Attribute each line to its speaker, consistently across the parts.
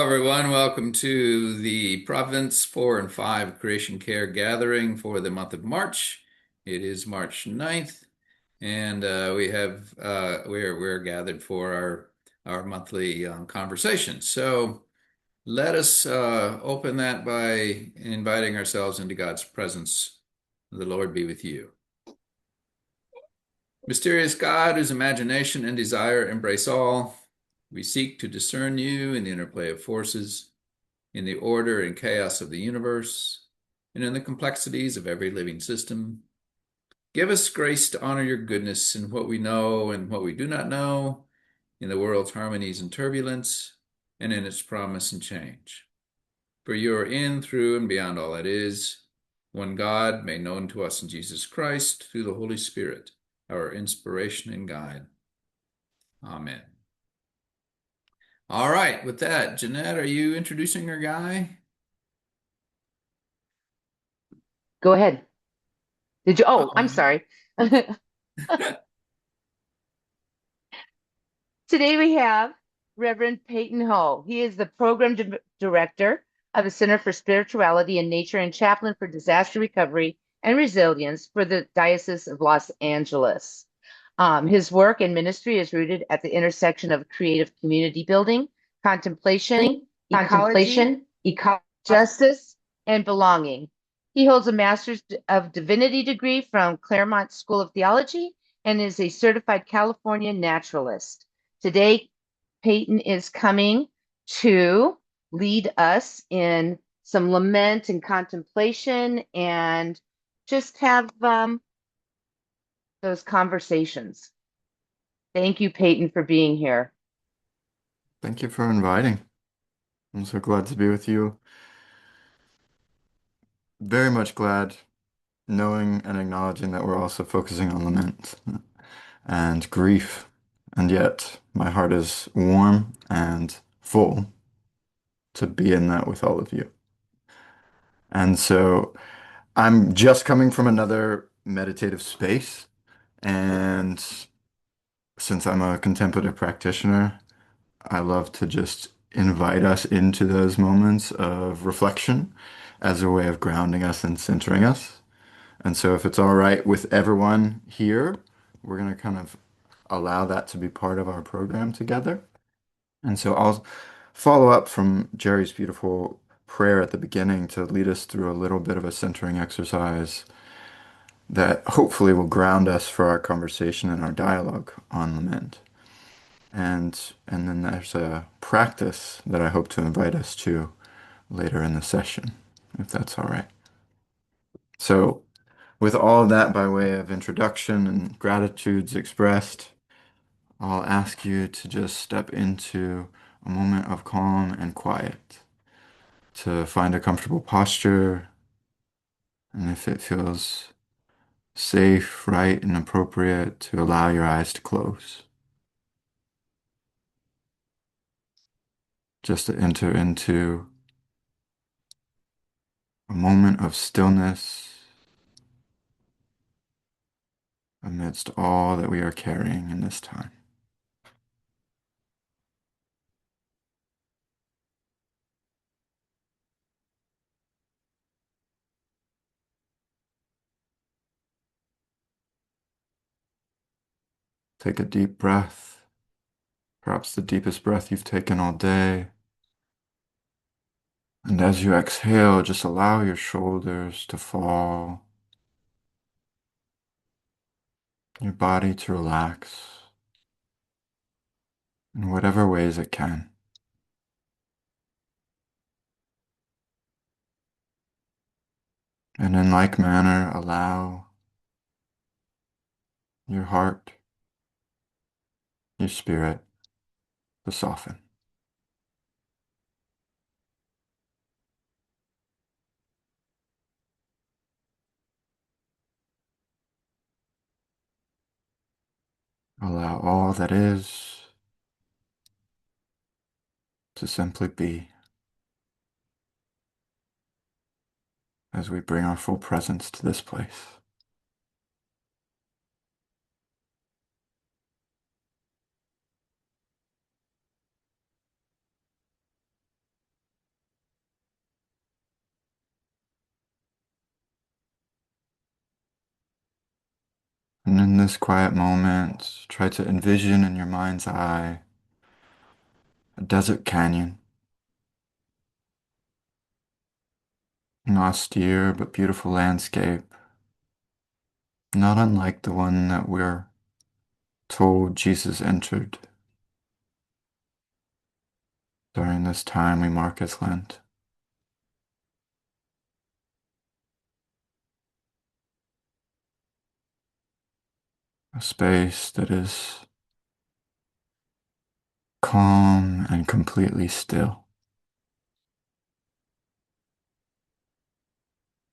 Speaker 1: everyone. Welcome to the Providence 4 and 5 Creation Care Gathering for the month of March. It is March 9th, and we're gathered for our monthly conversation. So let us open that by inviting ourselves into God's presence. The Lord be with you. Mysterious God, whose imagination and desire embrace all, we seek to discern you in the interplay of forces, in the order and chaos of the universe, and in the complexities of every living system. Give us grace to honor your goodness in what we know and what we do not know, in the world's harmonies and turbulence, and in its promise and change. For you are in, through, and beyond all that is, one God made known to us in Jesus Christ through the Holy Spirit, our inspiration and guide. Amen. All right, with that, Jeanette, are you introducing our guy?
Speaker 2: Go ahead. Did you? Oh, I'm
Speaker 1: Oh.
Speaker 2: sorry. Today we have Reverend Payton Hoegh. He is the program director of the Center for Spirituality and Nature and Chaplain for Disaster Recovery and Resilience for the Diocese of Los Angeles. His work and ministry is rooted at the intersection of creative community building, contemplation, ecology,
Speaker 1: Contemplation,
Speaker 2: justice, and belonging. He holds a Master's of Divinity degree from Claremont School of Theology and is a certified California naturalist. Today, Payton is coming to lead us in some lament and contemplation and just have those conversations. Thank you, Payton, for being here.
Speaker 3: Thank you for inviting. I'm so glad to be with you. Very much glad knowing and acknowledging that we're also focusing on lament and grief. And yet, my heart is warm and full to be in that with all of you. And so I'm just coming from another meditative space. And since I'm a contemplative practitioner, I love to just invite us into those moments of reflection as a way of grounding us and centering us. And so, if it's all right with everyone here, we're going to kind of allow that to be part of our program together. And so, I'll follow up from Jerry's beautiful prayer at the beginning to lead us through a little bit of a centering exercise that hopefully will ground us for our conversation and our dialogue on lament. And then there's a practice that I hope to invite us to later in the session, if that's all right. So, with all of that by way of introduction and gratitudes expressed, I'll ask you to just step into a moment of calm and quiet, to find a comfortable posture, and if it feels safe, right, and appropriate, to allow your eyes to close. Just to enter into a moment of stillness amidst all that we are carrying in this time. Take a deep breath, perhaps the deepest breath you've taken all day. And as you exhale, just allow your shoulders to fall, your body to relax in whatever ways it can. And in like manner, allow your heart, your spirit to soften. Allow all that is to simply be as we bring our full presence to this place. And in this quiet moment, try to envision in your mind's eye a desert canyon, an austere but beautiful landscape, not unlike the one that we're told Jesus entered during this time we mark as Lent. A space that is calm and completely still.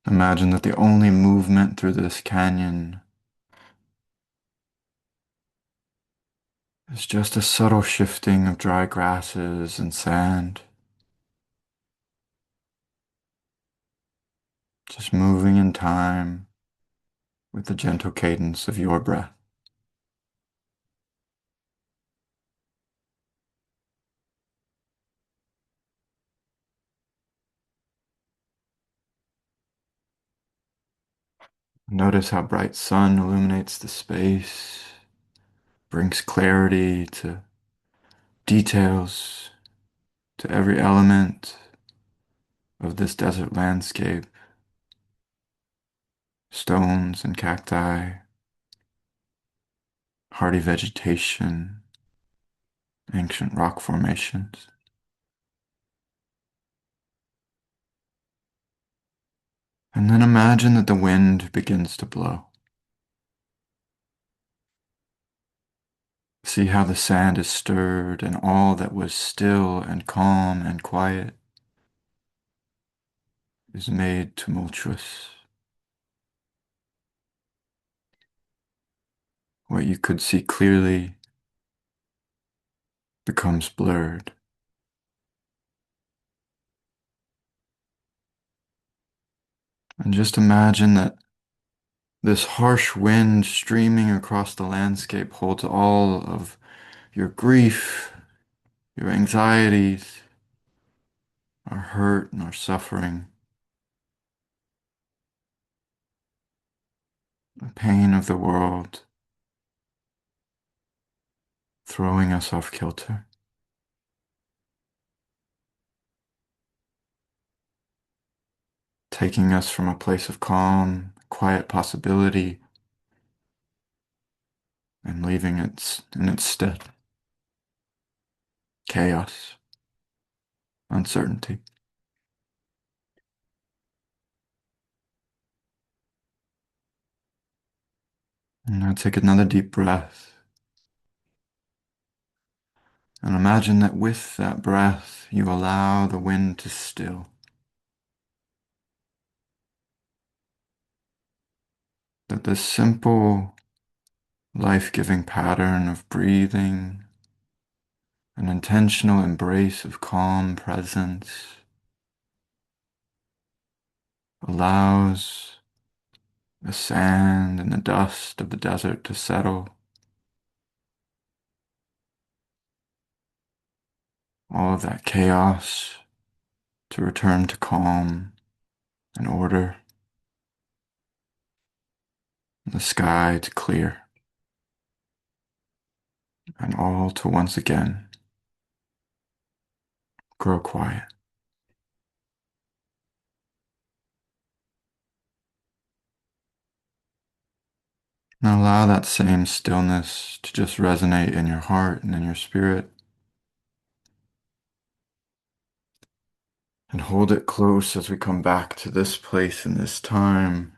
Speaker 3: Imagine that the only movement through this canyon is just a subtle shifting of dry grasses and sand, just moving in time with the gentle cadence of your breath. Notice how bright sun illuminates the space, brings clarity to details, to every element of this desert landscape, stones and cacti, hardy vegetation, ancient rock formations. And then imagine that the wind begins to blow. See how the sand is stirred and all that was still and calm and quiet is made tumultuous. What you could see clearly becomes blurred. And just imagine that this harsh wind streaming across the landscape holds all of your grief, your anxieties, our hurt and our suffering, the pain of the world, throwing us off kilter. Taking us from a place of calm, quiet possibility, and leaving it in its stead chaos, uncertainty. And now take another deep breath. And imagine that with that breath, you allow the wind to still. That this simple, life-giving pattern of breathing, an intentional embrace of calm presence, allows the sand and the dust of the desert to settle. All of that chaos to return to calm and order, the sky to clear, and all to once again grow quiet. And allow that same stillness to just resonate in your heart and in your spirit. And hold it close as we come back to this place and this time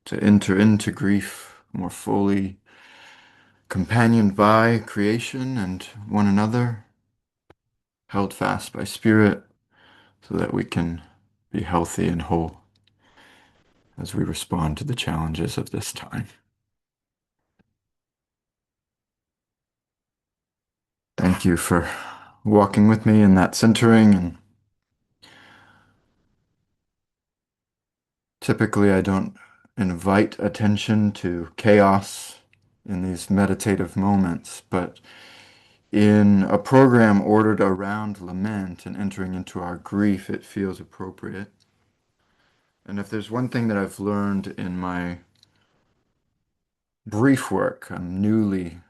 Speaker 3: to enter into grief more fully, companioned by creation and one another, held fast by spirit so that we can be healthy and whole as we respond to the challenges of this time. Thank you for walking with me in that centering. And typically, I don't invite attention to chaos in these meditative moments, but in a program ordered around lament and entering into our grief, it feels appropriate. And if there's one thing that I've learned in my brief work. I'm newly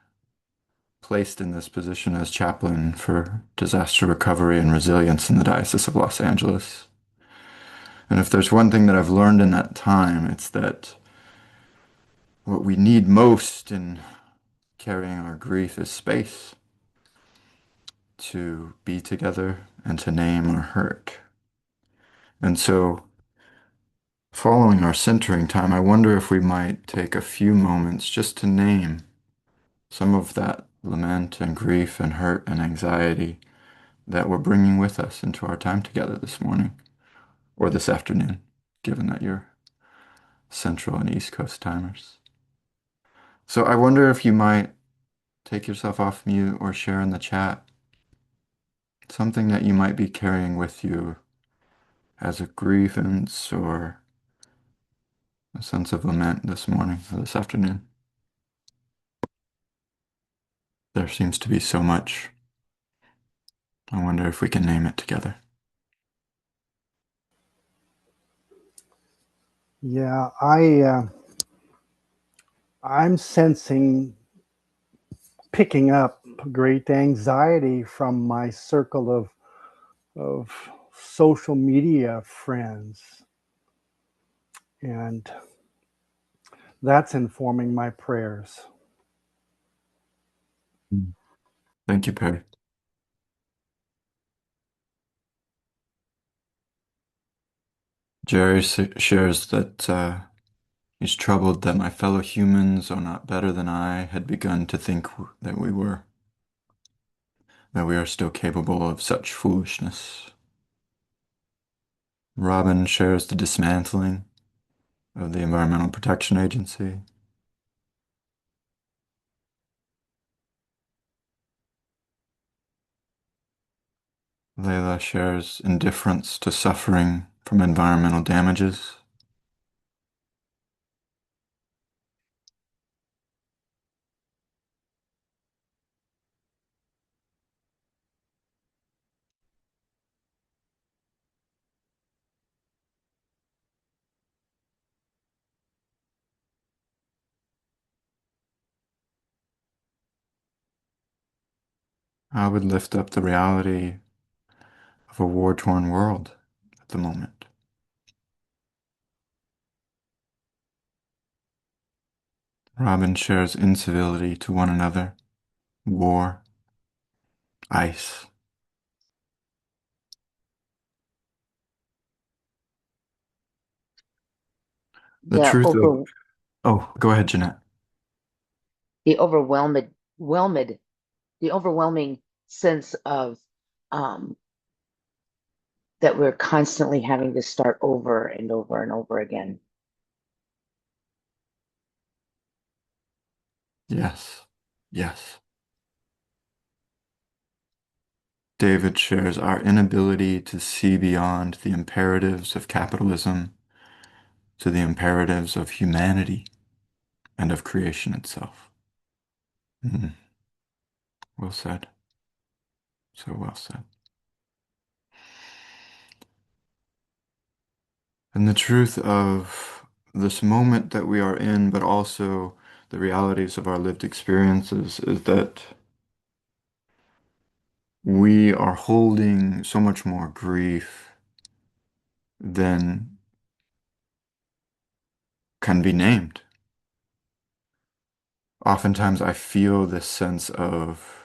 Speaker 3: placed in this position as chaplain for disaster recovery and resilience in the Diocese of Los Angeles. And if there's one thing that I've learned in that time, it's that what we need most in carrying our grief is space to be together and to name our hurt. And so, following our centering time, I wonder if we might take a few moments just to name some of that lament and grief and hurt and anxiety that we're bringing with us into our time together this morning or this afternoon, given that you're Central and East Coast timers. So I wonder if you might take yourself off mute or share in the chat something that you might be carrying with you as a grievance or a sense of lament this morning or this afternoon. There seems to be so much. I wonder if we can name it together.
Speaker 4: Yeah, I'm sensing picking up great anxiety from my circle of social media friends, and that's informing my prayers.
Speaker 3: Thank you, Perry. Jerry shares that he's troubled that my fellow humans are not better than I had begun to think that we were, that we are still capable of such foolishness. Robin shares the dismantling of the Environmental Protection Agency. Layla shares indifference to suffering from environmental damages. I would lift up the reality of a war-torn world at the moment. Robin shares incivility to one another, war, ice. The
Speaker 2: The
Speaker 3: truth of,
Speaker 2: over
Speaker 3: oh, go ahead, Jeanette.
Speaker 2: the whelmed, the overwhelming sense of um, that we're constantly having to start over and over and over again.
Speaker 3: Yes, yes. David shares our inability to see beyond the imperatives of capitalism to the imperatives of humanity and of creation itself. Mm, well said. So well said. And the truth of this moment that we are in, but also the realities of our lived experiences, is that we are holding so much more grief than can be named. Oftentimes, I feel this sense of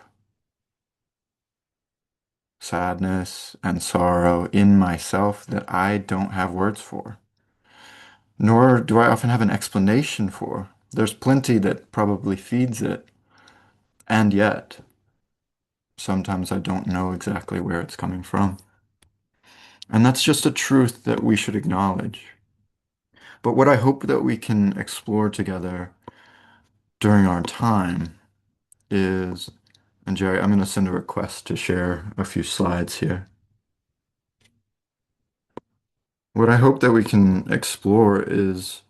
Speaker 3: sadness and sorrow in myself that I don't have words for, nor do I often have an explanation for. There's plenty that probably feeds it, and yet sometimes I don't know exactly where it's coming from. And that's just a truth that we should acknowledge. But what I hope that we can explore together during our time is, and Jerry, I'm going to send a request to share a few slides here. What I hope that we can explore is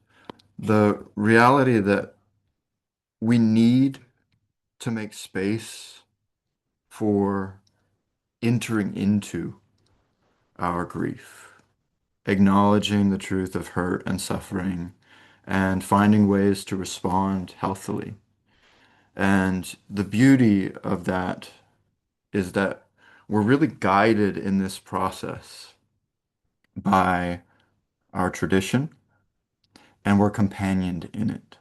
Speaker 3: the reality that we need to make space for entering into our grief, acknowledging the truth of hurt and suffering, and finding ways to respond healthily. And the beauty of that is that we're really guided in this process by our tradition, and we're companioned in it.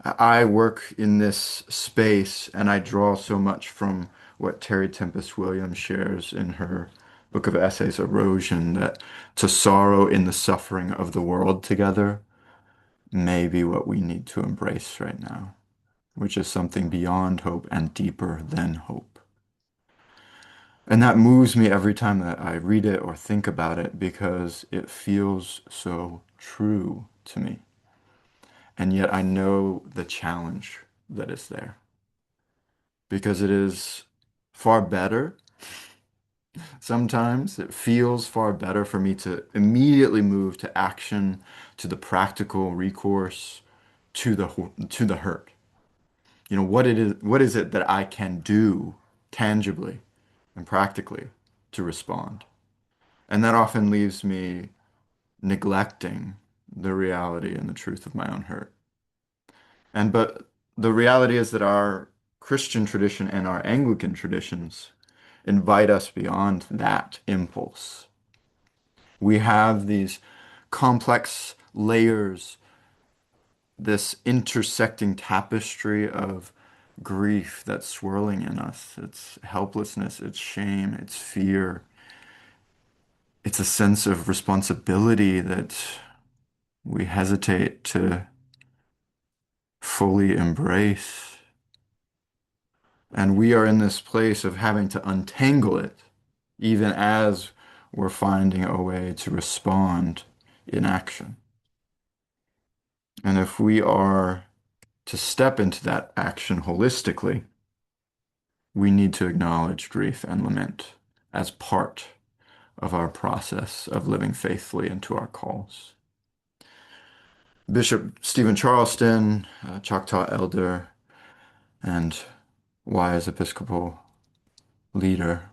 Speaker 3: I work in this space and I draw so much from what Terry Tempest Williams shares in her book of essays, Erosion, that to sorrow in the suffering of the world together may be what we need to embrace right now, which is something beyond hope and deeper than hope. And that moves me every time that I read it or think about it because it feels so true to me. And yet I know the challenge that is there because it is far better. Sometimes it feels far better for me to immediately move to action, to the practical recourse, to the hurt. You know, what is it that I can do tangibly and practically to respond? And that often leaves me neglecting the reality and the truth of my own hurt. But the reality is that our Christian tradition and our Anglican traditions invite us beyond that impulse. We have these complex layers, this intersecting tapestry of grief that's swirling in us. It's helplessness, it's shame, it's fear. It's a sense of responsibility that we hesitate to fully embrace. And we are in this place of having to untangle it, even as we're finding a way to respond in action. And if we are to step into that action holistically, we need to acknowledge grief and lament as part of our process of living faithfully into our calls. Bishop Stephen Charleston, Choctaw elder and wise Episcopal leader,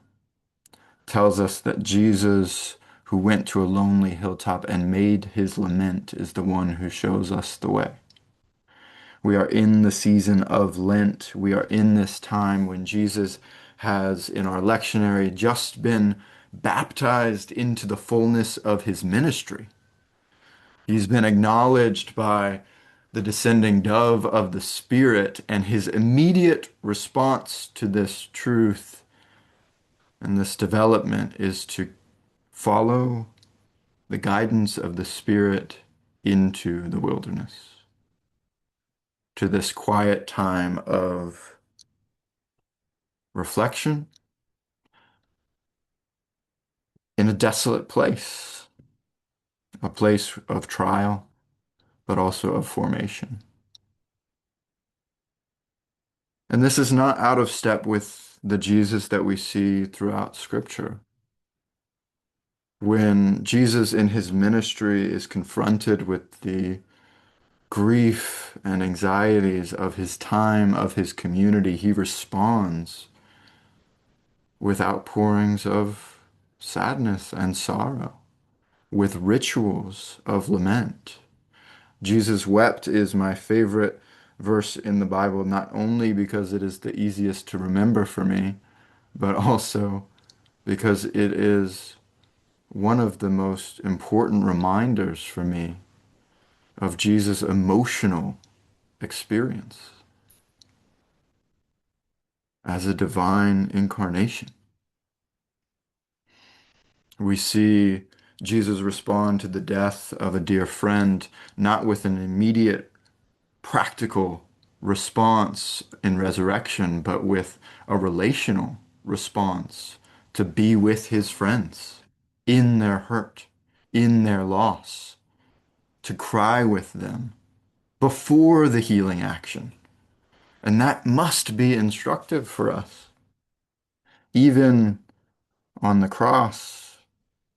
Speaker 3: tells us that Jesus, who went to a lonely hilltop and made his lament, is the one who shows us the way. We are in the season of Lent. We are in this time when Jesus has, in our lectionary, just been baptized into the fullness of his ministry. He's been acknowledged by the descending dove of the Spirit, and his immediate response to this truth and this development is to follow the guidance of the Spirit into the wilderness, to this quiet time of reflection in a desolate place, a place of trial, but also of formation. And this is not out of step with the Jesus that we see throughout Scripture. When Jesus in his ministry is confronted with the grief and anxieties of his time, of his community, he responds with outpourings of sadness and sorrow, with rituals of lament. Jesus wept is my favorite verse in the Bible, not only because it is the easiest to remember for me, but also because it is one of the most important reminders for me of Jesus' emotional experience as a divine incarnation. We see Jesus respond to the death of a dear friend, not with an immediate practical response in resurrection, but with a relational response to be with his friends in their hurt, in their loss, to cry with them before the healing action. And that must be instructive for us. Even on the cross,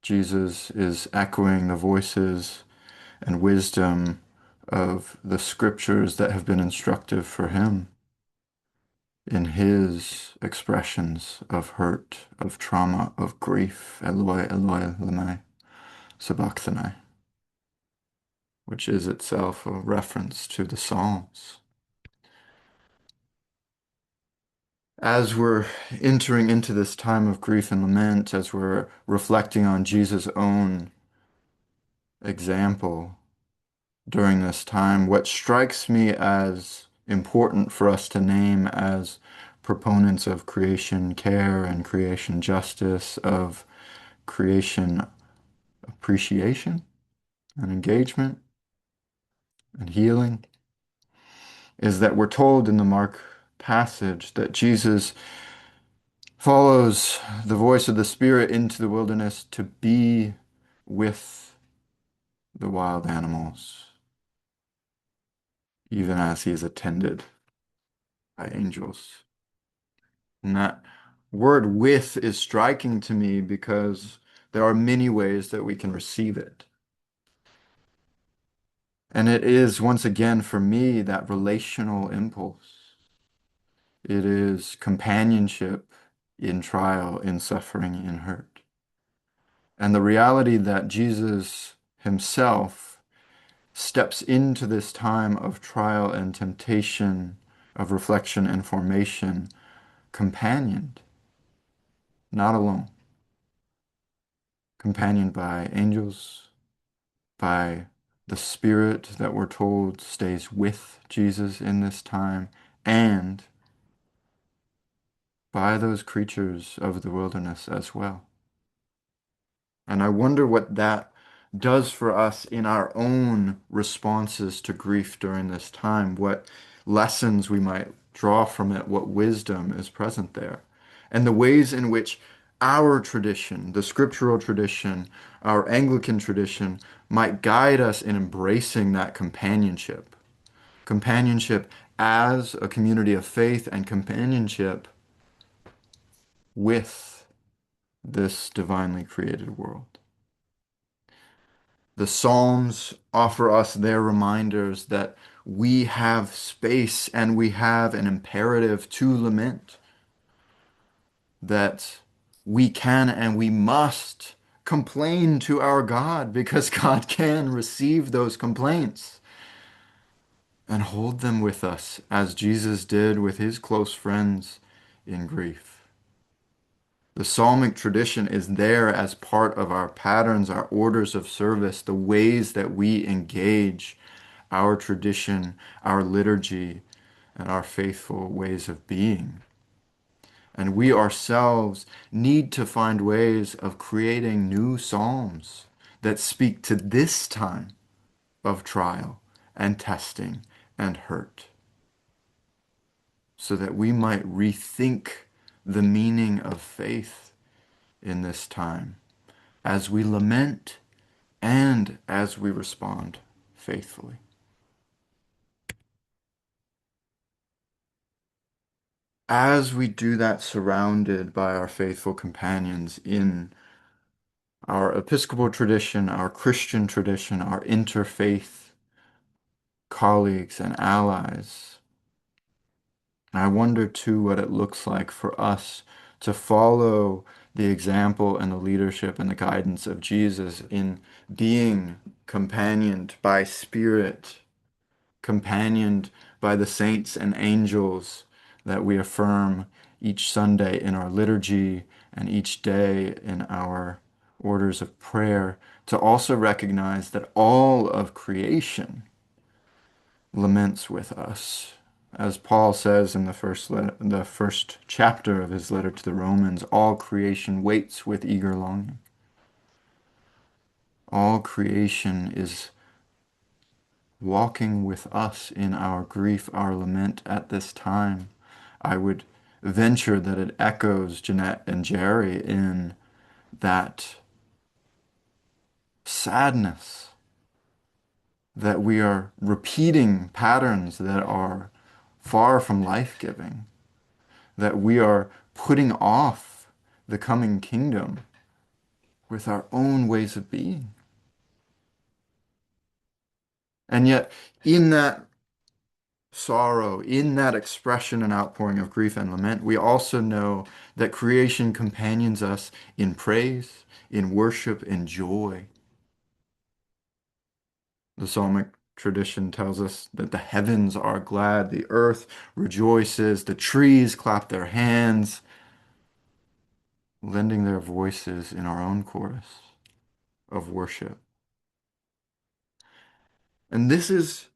Speaker 3: Jesus is echoing the voices and wisdom of the scriptures that have been instructive for him in his expressions of hurt, of trauma, of grief. Eloi, Eloi, lama sabachthani. which is itself a reference to the Psalms. As we're entering into this time of grief and lament, as we're reflecting on Jesus' own example during this time, what strikes me as important for us to name as proponents of creation care and creation justice, of creation appreciation and engagement and healing, is that we're told in the Mark passage that Jesus follows the voice of the Spirit into the wilderness to be with the wild animals, even as he is attended by angels. And that word with is striking to me because there are many ways that we can receive it. And it is, once again, for me, that relational impulse. It is companionship in trial, in suffering, in hurt. And the reality that Jesus himself steps into this time of trial and temptation, of reflection and formation, companioned, not alone, companioned by angels, by the Spirit that we're told stays with Jesus in this time, and by those creatures of the wilderness as well. And I wonder what that does for us in our own responses to grief during this time, what lessons we might draw from it, what wisdom is present there, and the ways in which our tradition, the scriptural tradition, our Anglican tradition, might guide us in embracing that companionship. Companionship as a community of faith and companionship with this divinely created world. The Psalms offer us their reminders that we have space and we have an imperative to lament, that we can and we must complain to our God because God can receive those complaints and hold them with us as Jesus did with his close friends in grief. The psalmic tradition is there as part of our patterns, our orders of service, the ways that we engage our tradition, our liturgy, and our faithful ways of being. And we ourselves need to find ways of creating new psalms that speak to this time of trial and testing and hurt, so that we might rethink the meaning of faith in this time as we lament and as we respond faithfully. As we do that, surrounded by our faithful companions in our Episcopal tradition, our Christian tradition, our interfaith colleagues and allies, I wonder too what it looks like for us to follow the example and the leadership and the guidance of Jesus in being companioned by Spirit, companioned by the saints and angels that we affirm each Sunday in our liturgy and each day in our orders of prayer, to also recognize that all of creation laments with us. As Paul says in the first chapter of his letter to the Romans, all creation waits with eager longing. All creation is walking with us in our grief, our lament at this time. I would venture that it echoes Jeanette and Jerry in that sadness that we are repeating patterns that are far from life-giving, that we are putting off the coming kingdom with our own ways of being. And yet, in that sorrow, in that expression and outpouring of grief and lament, we also know that creation companions us in praise, in worship, in joy. The psalmic tradition tells us that the heavens are glad, the earth rejoices, the trees clap their hands, lending their voices in our own chorus of worship. And this is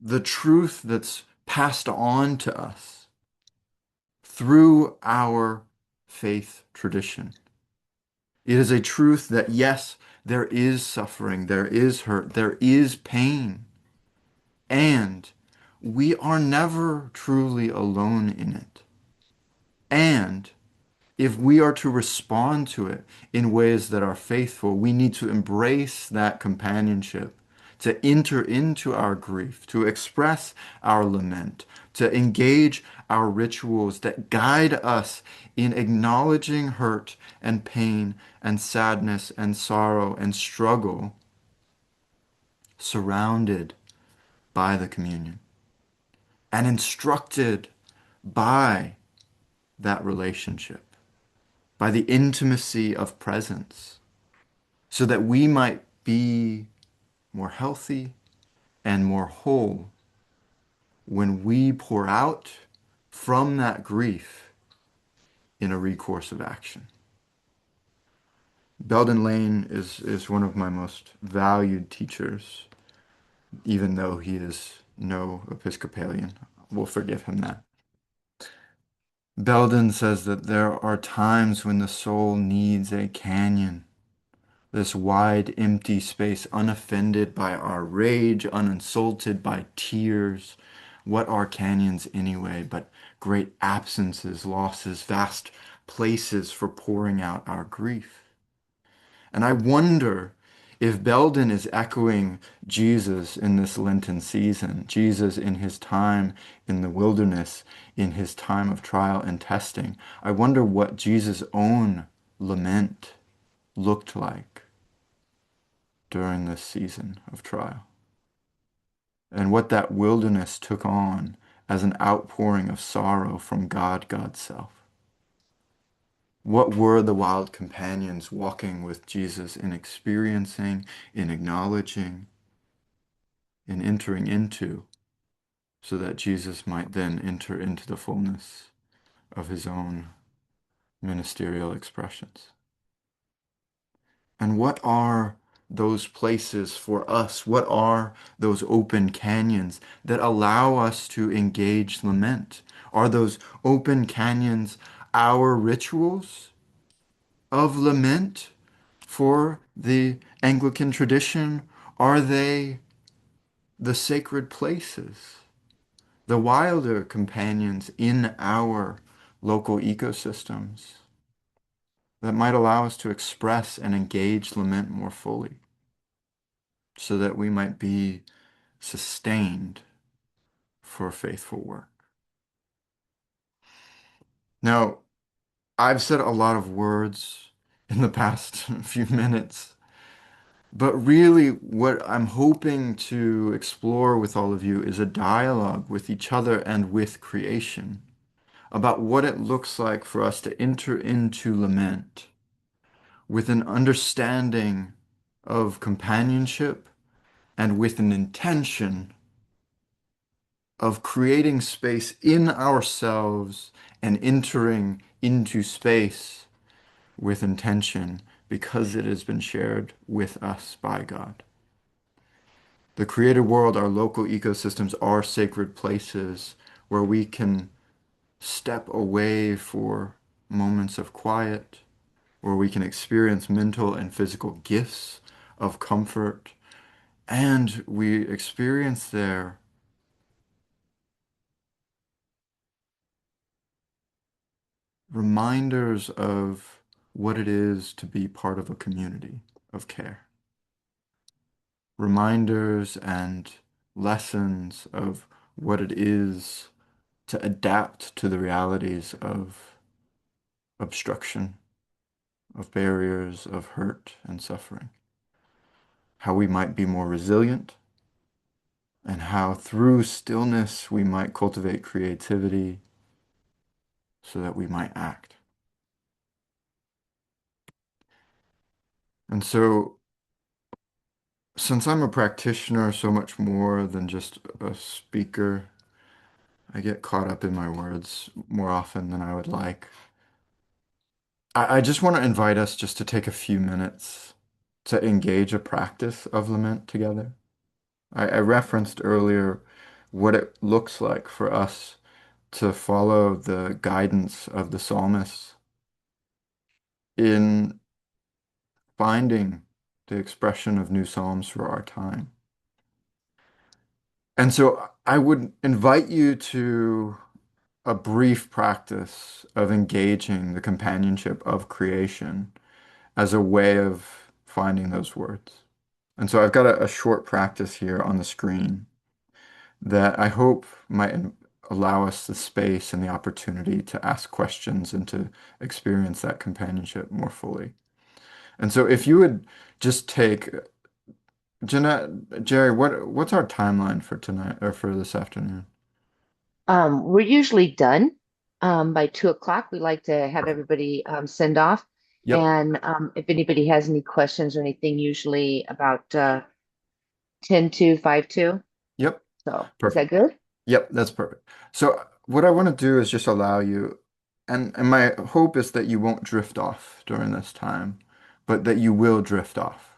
Speaker 3: the truth that's passed on to us through our faith tradition. It is a truth that, yes, there is suffering, there is hurt, there is pain, and we are never truly alone in it. And if we are to respond to it in ways that are faithful, we need to embrace that companionship, to enter into our grief, to express our lament, to engage our rituals that guide us in acknowledging hurt and pain and sadness and sorrow and struggle, surrounded by the communion and instructed by that relationship, by the intimacy of presence, so that we might be more healthy and more whole when we pour out from that grief in a recourse of action. Belden Lane is one of my most valued teachers, even though he is no Episcopalian. We'll forgive him that. Belden says that there are times when the soul needs a canyon, this wide, empty space, unoffended by our rage, uninsulted by tears. What are canyons anyway but great absences, losses, vast places for pouring out our grief? And I wonder if Belden is echoing Jesus in this Lenten season, Jesus in his time in the wilderness, in his time of trial and testing. I wonder what Jesus' own lament looked like during this season of trial, and what that wilderness took on as an outpouring of sorrow from God, God's self. What were the wild companions walking with Jesus in experiencing, in acknowledging, in entering into, so that Jesus might then enter into the fullness of his own ministerial expressions? And what are those places for us? What are those open canyons that allow us to engage lament? Are those open canyons our rituals of lament for the Anglican tradition? Are they the sacred places, the wilder companions in our local ecosystems that might allow us to express and engage lament more fully, so that we might be sustained for faithful work? Now, I've said a lot of words in the past few minutes, but really what I'm hoping to explore with all of you is a dialogue with each other and with creation about what it looks like for us to enter into lament with an understanding of companionship and with an intention of creating space in ourselves and entering into space with intention because it has been shared with us by God. The created world, our local ecosystems, are sacred places where we can step away for moments of quiet, where we can experience mental and physical gifts of comfort, and we experience there reminders of what it is to be part of a community of care. Reminders and lessons of what it is to adapt to the realities of obstruction, of barriers, of hurt and suffering. How we might be more resilient, and how through stillness we might cultivate creativity so that we might act. And so since I'm a practitioner so much more than just a speaker, I get caught up in my words more often than I would like. I just want to invite us just to take a few minutes to engage a practice of lament together. I referenced earlier what it looks like for us to follow the guidance of the psalmist in finding the expression of new psalms for our time. And so I would invite you to a brief practice of engaging the companionship of creation as a way of finding those words. And so I've got a short practice here on the screen that I hope might allow us the space and the opportunity to ask questions and to experience that companionship more fully. And so if you would just take, Jeanette, Jerry, what's our timeline for tonight or for this afternoon?
Speaker 2: We're usually done by 2 o'clock. We like to have
Speaker 3: Perfect.
Speaker 2: everybody send off.
Speaker 3: Yep.
Speaker 2: And if anybody has any questions or anything, usually about 10 to 5 to.
Speaker 3: Yep.
Speaker 2: So is that
Speaker 3: Perfect.
Speaker 2: good?
Speaker 3: Yep, that's perfect. So what I want to do is just allow you, and my hope is that you won't drift off during this time, but that you will drift off.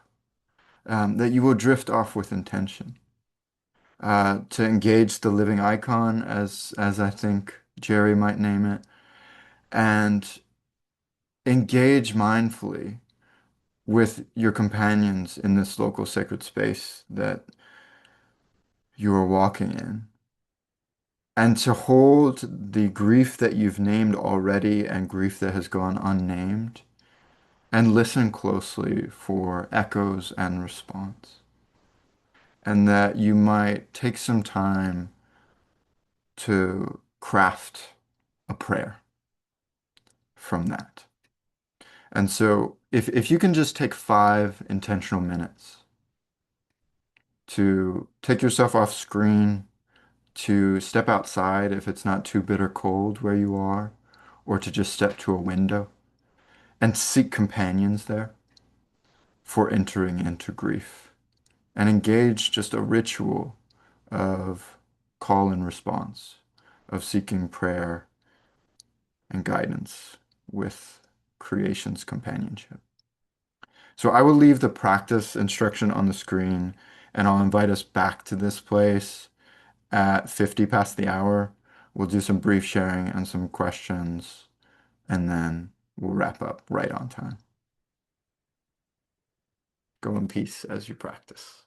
Speaker 3: That you will drift off with intention. To engage the living icon, as I think Jerry might name it, and engage mindfully with your companions in this local sacred space that you are walking in. And to hold the grief that you've named already and grief that has gone unnamed, and listen closely for echoes and response. And that you might take some time to craft a prayer from that. And so if you can just take 5 intentional minutes to take yourself off screen, to step outside if it's not too bitter cold where you are, or to just step to a window and seek companions there for entering into grief and engage just a ritual of call and response, of seeking prayer and guidance with creation's companionship. So I will leave the practice instruction on the screen and I'll invite us back to this place at 50 past the hour. We'll do some brief sharing and some questions, and then we'll wrap up right on time. Go in peace as you practice.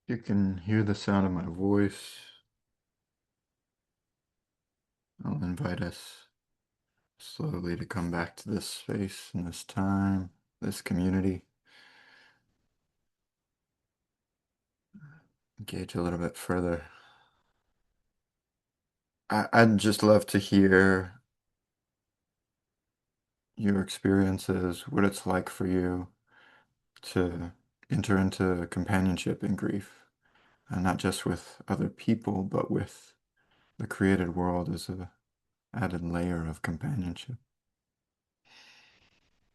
Speaker 3: You can hear the sound of my voice. I'll invite us slowly to come back to this space and this time, this community. Engage a little bit further. I'd just love to hear your experiences, what it's like for you to enter into companionship in grief, and not just with other people, but with the created world as a added layer of companionship.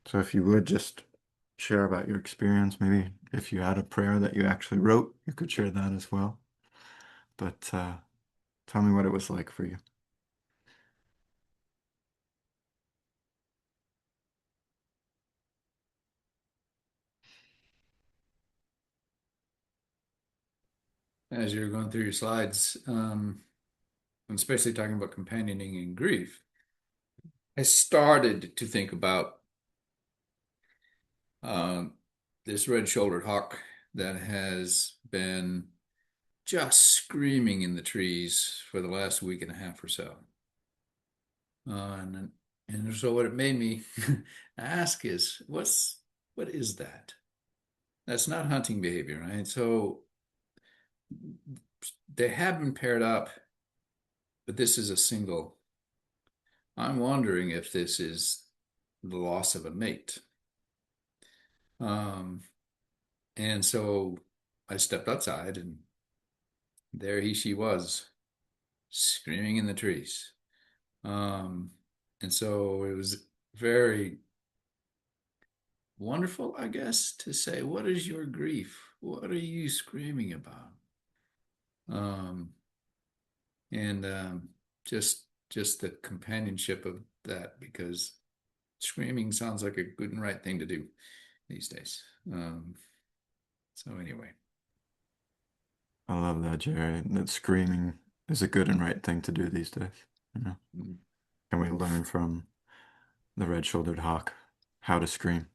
Speaker 3: So if you would just share about your experience, maybe if you had a prayer that you actually wrote, you could share that as well. But tell me what it was like for you.
Speaker 1: As you're going through your slides, and especially talking about companioning in grief, I started to think about um, this red-shouldered hawk that has been just screaming in the trees for the last week and a half or so. And so what it made me ask is, what is that? That's not hunting behavior, right? So they have been paired up, but this is a single. I'm wondering if this is the loss of a mate. Um, and so I stepped outside, and there she was, screaming in the trees. Um, and so it was very wonderful, I guess, to say, what is your grief? What are you screaming about? Um, and just the companionship of that, because screaming sounds like a good and right thing to do these days. So anyway.
Speaker 3: I love that, Jerry. That screaming is a good and right thing to do these days. You know?
Speaker 1: Mm.
Speaker 3: And we learn from the red-shouldered hawk how to scream.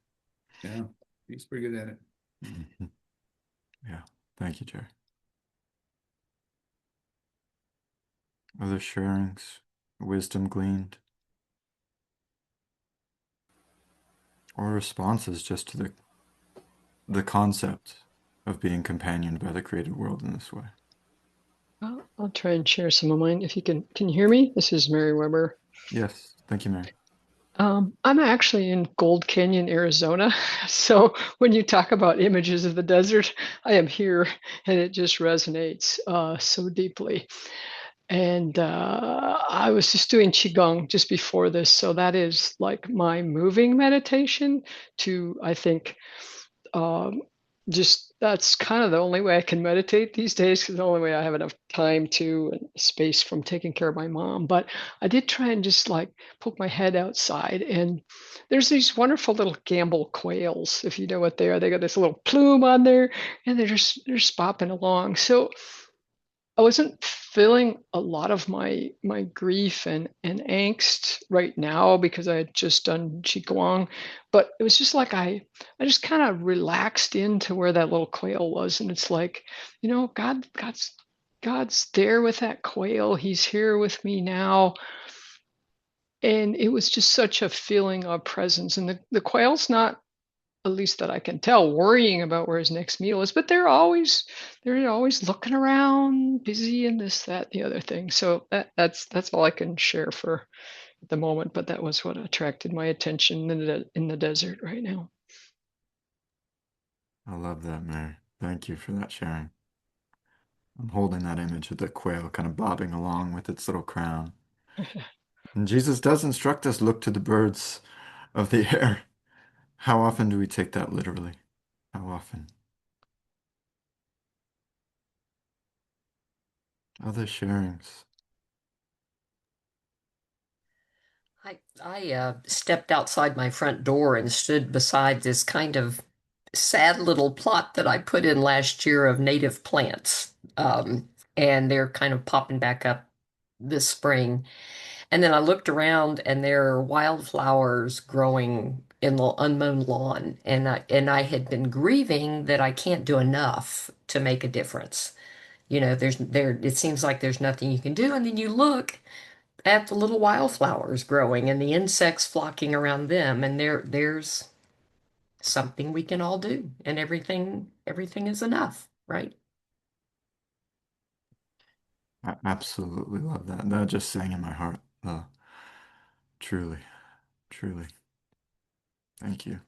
Speaker 1: Yeah, he's pretty good at it.
Speaker 3: Mhm. Yeah. Thank you, Jerry. Other sharings, wisdom gleaned, or responses just to the concept of being companioned by the created world in this way.
Speaker 5: I'll try and share some of mine if you can you hear me? This is Mary Weber.
Speaker 3: Yes, thank you, Mary.
Speaker 5: I'm actually in Gold Canyon, Arizona. So when you talk about images of the desert, I am here, and it just resonates so deeply. And I was just doing Qigong just before this. So that is like my moving meditation to, I think, um, just that's kind of the only way I can meditate these days, because the only way I have enough time to and space from taking care of my mom. But I did try and just like poke my head outside, and there's these wonderful little gamble quails, if you know what they are. They got this little plume on there, and they're just bopping along. So I wasn't feeling a lot of my grief and angst right now because I had just done qigong, but it was just like I just kind of relaxed into where that little quail was, and it's like, God's there with that quail. He's here with me now, and it was just such a feeling of presence. And the quail's not, at least that I can tell, worrying about where his next meal is, but they're always looking around, busy in this, that, the other thing. So that's all I can share for at the moment. But that was what attracted my attention in the desert right now.
Speaker 3: I love that, Mary. Thank you for that sharing. I'm holding that image of the quail kind of bobbing along with its little crown. And Jesus does instruct us, look to the birds of the air. How often do we take that literally? How often? Other sharings.
Speaker 6: I stepped outside my front door and stood beside this kind of sad little plot that I put in last year of native plants. And they're kind of popping back up this spring. And then I looked around and there are wildflowers growing in the unmown lawn. And I had been grieving that I can't do enough to make a difference. It seems like there's nothing you can do. And then you look at the little wildflowers growing and the insects flocking around them, and there's something we can all do, and everything is enough, right?
Speaker 3: I absolutely love that. That just sang in my heart. Truly, truly. Thank you.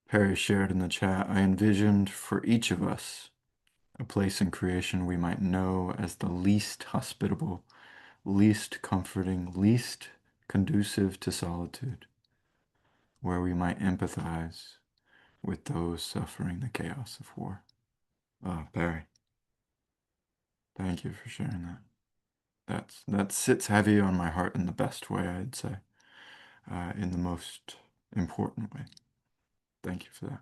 Speaker 3: Perry shared in the chat, I envisioned for each of us a place in creation we might know as the least hospitable, least comforting, least conducive to solitude, where we might empathize with those suffering the chaos of war. Oh, Barry, thank you for sharing that. That sits heavy on my heart in the best way, I'd say, in the most important way. Thank you for that.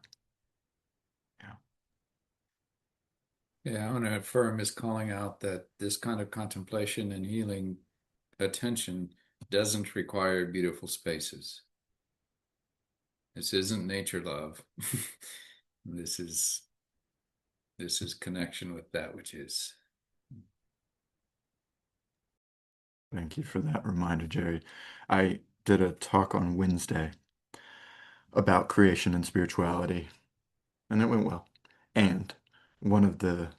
Speaker 3: Yeah.
Speaker 1: Yeah, I want to affirm his calling out that this kind of contemplation and healing attention doesn't require beautiful spaces. This isn't nature love. This is connection with that which is.
Speaker 3: Thank you for that reminder, Jerry. I did a talk on Wednesday about creation and spirituality, and it went well. And one of the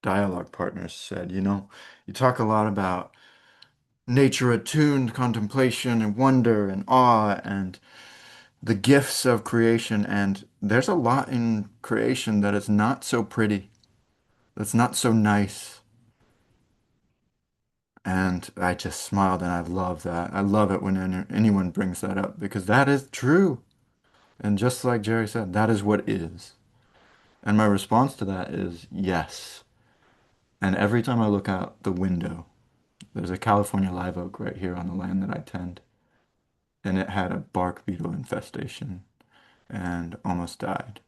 Speaker 3: dialogue partners said, you talk a lot about nature attuned contemplation and wonder and awe and the gifts of creation, and there's a lot in creation that is not so pretty, that's not so nice. And I just smiled and I love that. I love it when anyone brings that up because that is true. And just like Jerry said, that is what is. And my response to that is yes. And every time I look out the window, there's a California live oak right here on the land that I tend. And it had a bark beetle infestation and almost died.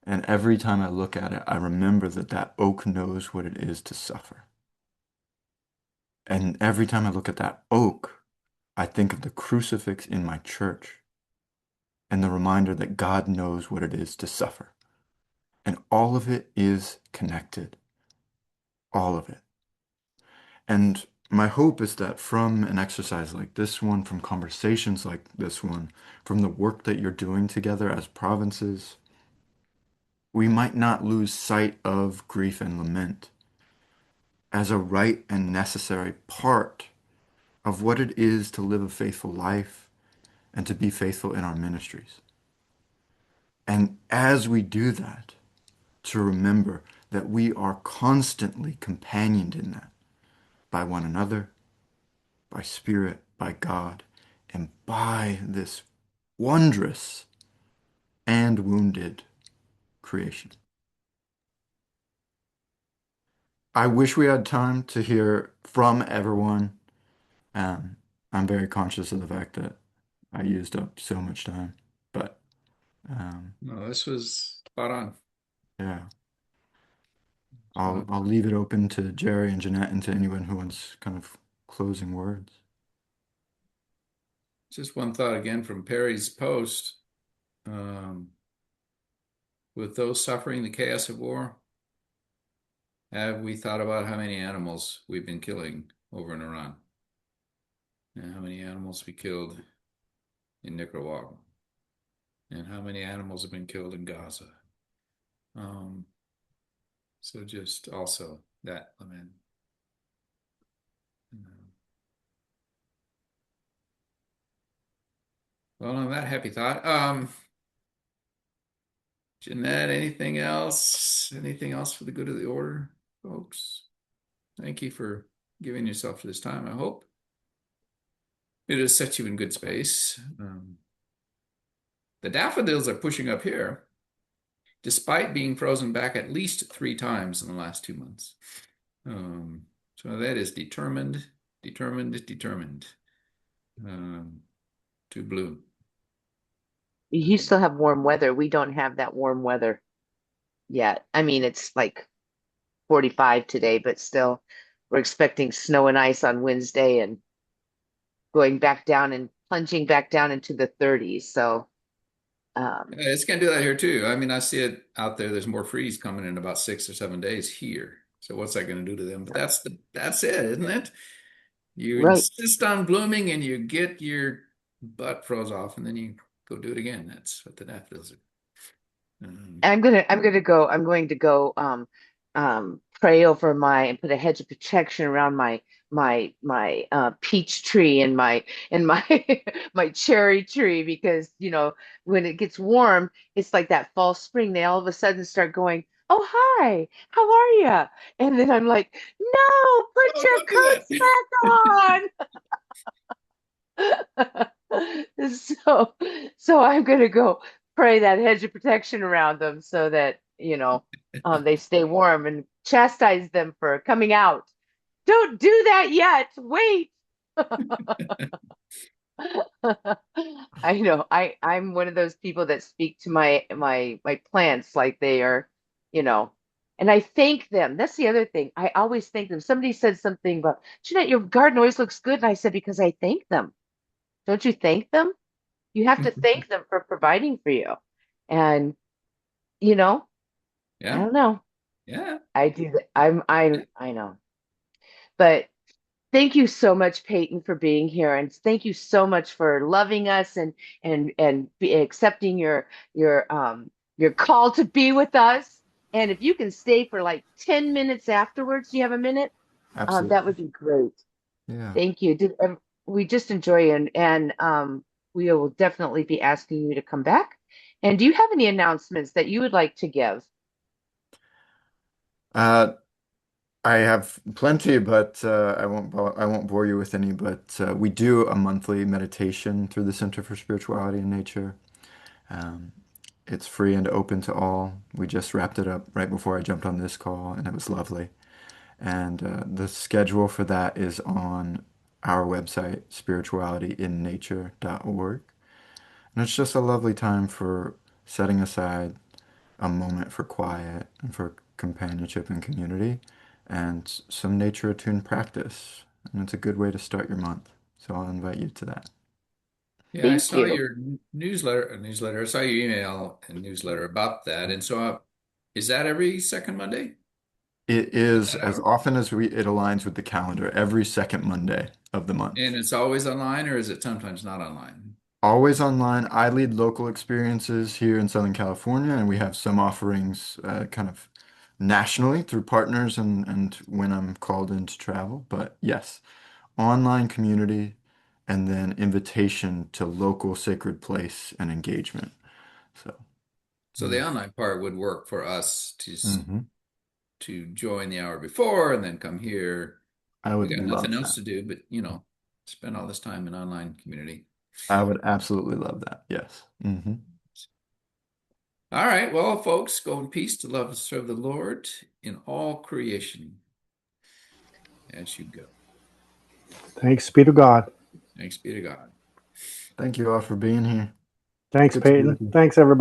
Speaker 3: And every time I look at it, I remember that that oak knows what it is to suffer. And every time I look at that oak, I think of the crucifix in my church and the reminder that God knows what it is to suffer. And all of it is connected. All of it. And my hope is that from an exercise like this one, from conversations like this one, from the work that you're doing together as provinces, we might not lose sight of grief and lament as a right and necessary part of what it is to live a faithful life and to be faithful in our ministries. And as we do that, to remember that we are constantly companioned in that by one another, by Spirit, by God, and by this wondrous and wounded creation. I wish we had time to hear from everyone. I'm very conscious of the fact that I used up so much time, but
Speaker 1: No, this was spot on.
Speaker 3: yeah,
Speaker 1: So
Speaker 3: I'll leave it open to Jerry and Jeanette and to anyone who wants kind of closing words.
Speaker 1: just one thought again from Perry's post. With those suffering the chaos of war, have we thought about how many animals we've been killing over in Iran? And how many animals we killed in Nicaragua? And how many animals have been killed in Gaza? So just also that lament. Well, on that happy thought, Jeanette, anything else? Anything else for the good of the order, folks? Thank you for giving yourself this time. I hope it has set you in good space. The daffodils are pushing up here, despite being frozen back at least 3 times in the last 2 months. So that is determined to bloom.
Speaker 2: You still have warm weather. We don't have that warm weather yet. I mean, it's like 45 today, but still, we're expecting snow and ice on Wednesday and going back down and plunging back down into the 30s. So,
Speaker 1: It's going to do that here too. I mean, I see it out there. There's more freeze coming in about 6 or 7 days here. So what's that going to do to them? But that's it, isn't it? You
Speaker 2: right.
Speaker 1: insist on blooming and you get your butt froze off and then you go do it again. That's what the daffodils are.
Speaker 2: I'm going to go pray over and put a hedge of protection around my peach tree and my my cherry tree, because when it gets warm, it's like that fall spring. They all of a sudden start going, "Oh, hi, how are you?" And then I'm like, "No, put
Speaker 1: Oh,
Speaker 2: your
Speaker 1: don't do
Speaker 2: coats back on." So I'm gonna go pray that hedge of protection around them so that they stay warm, and chastise them for coming out. Don't do that yet. Wait. I know. I'm one of those people that speak to my plants like they are, and I thank them. That's the other thing. I always thank them. Somebody said something about, Jeanette, your garden always looks good. And I said, because I thank them. Don't you thank them? You have to
Speaker 1: it.
Speaker 2: thank them for providing for you. And, I
Speaker 1: Yeah.
Speaker 2: don't know.
Speaker 1: Yeah.
Speaker 2: I do that. I know. But thank you so much, Payton, for being here, and thank you so much for loving us and accepting your call to be with us. And if you can stay for like 10 minutes afterwards, do you have a minute? That
Speaker 3: Absolutely.
Speaker 2: would be great.
Speaker 3: Yeah.
Speaker 2: Thank you. We just enjoy you, and we will definitely be asking you to come back. And do you have any announcements that you would like to give?
Speaker 3: Uh, I have plenty, but I won't bore you with any. But we do a monthly meditation through the Center for Spirituality and Nature. Um, it's free and open to all. We just wrapped it up right before I jumped on this call, and it was lovely. And the schedule for that is on our website, spiritualityinnature.org. And it's just a lovely time for setting aside a moment for quiet and for companionship and community and some nature attuned practice. And it's a good way to start your month. So I'll invite you to that.
Speaker 1: Yeah, I
Speaker 2: Thank
Speaker 1: saw
Speaker 2: you.
Speaker 1: your newsletter. I saw your email and newsletter about that. And so, is that every second Monday
Speaker 3: It
Speaker 1: at
Speaker 3: is
Speaker 1: that
Speaker 3: as
Speaker 1: hour?
Speaker 3: often as it aligns with the calendar every second Monday of the month.
Speaker 1: And it's always online, or is it sometimes not online?
Speaker 3: Always online. I lead local experiences here in Southern California, and we have some offerings kind of nationally through partners and when I'm called in to travel. But yes, online community and then invitation to local sacred place and engagement. So,
Speaker 1: So the online part would work for us
Speaker 3: mhm.
Speaker 1: to join the hour before and then come here.
Speaker 3: I
Speaker 1: We
Speaker 3: would
Speaker 1: got nothing
Speaker 3: love
Speaker 1: else
Speaker 3: that.
Speaker 1: to do, but spend all this time in online community.
Speaker 3: I would absolutely love that. Yes.
Speaker 1: All right, well, folks, go in peace to love and serve the Lord in all creation as you go.
Speaker 4: Thanks be to God.
Speaker 1: Thanks be to God.
Speaker 3: Thank you all for being here.
Speaker 4: Thanks,
Speaker 3: Good to be
Speaker 4: Peyton.
Speaker 3: with you.
Speaker 4: Thanks, everybody.